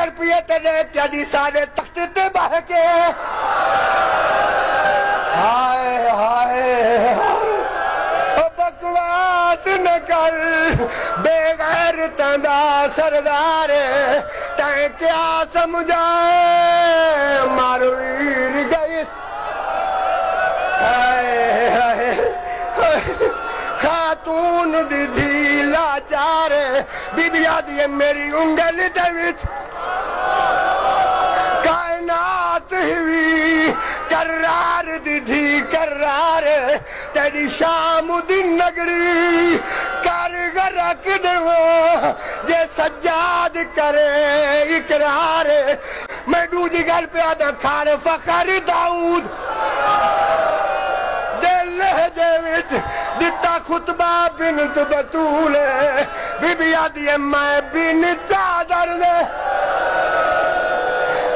روپیے تے دے کیا دی سارے تخت تے بہ کے ہائے ہائے بکواس نہ کر بے غیرتاں دا سردار تیں کیا سمجھائے مارو ویر گئیس ہائے ہائے خاتون دی دھی لاچار بی بی آدھی میری انگل دے وچ کائنات ہوئی کرار دی دھی کرار تیری شام دی نگری کارگر رکھ دو جے سجاد کرے اقرار میں دوجی گل پہ آدھا کھار فخر داؤد دل لہجے وچ دتا خطبہ بنت بطول بی بی آدھی میں بن چادر دے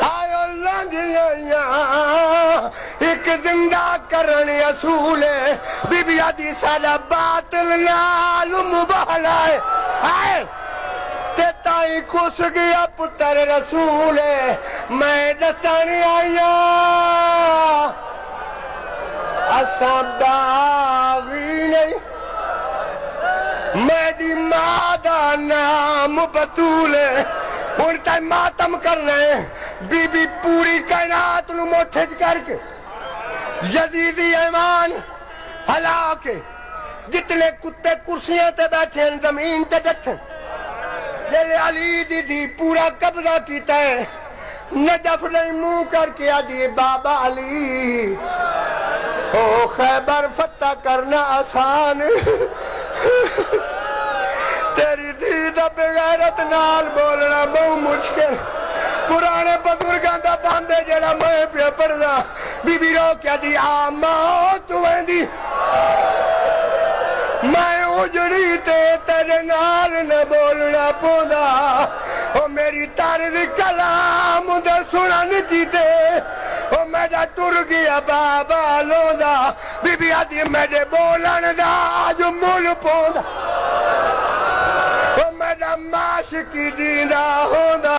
آئیو لنگیاں ایک زندہ کرنی اصول بی بی آدھی سارا باطل نال مباہلا ہے آئے تے تائیں کس گیا پتر رسول میں دسانی آئیاں اساں باغی نہیں میری ماں دا نام بطول ان تائیں ماتم کرنا ہے بی بی پوری کائنات نو موٹھج کر کے یزیدی ایمان ہلا کے جتنے کتے کرسیاں تے بیٹھے ہیں زمین تے ڈٹھیں جلے علی دی تھی پورا قبضہ کیتا ہے نجف نہیں منہ کر کے آدھی بابا علی او خیبر فتح کرنا آسان تیری دھی دا بغیرت نال بولنا بہت مشکل پرانے بزرگاں دا باندے جڑا میں پہ پڑھدا بی بی رو کیا دی موت ہوئیں دی میں اجڑی تے تیرے نال نہ بولنا پوندا او میری طرز کلام دے سنن جیتے او میرا ٹر گیا بابا لوندا بی بی آدھی میرے بولن دا آج مول پوندا او میرا معاشقی جیندا ہوندا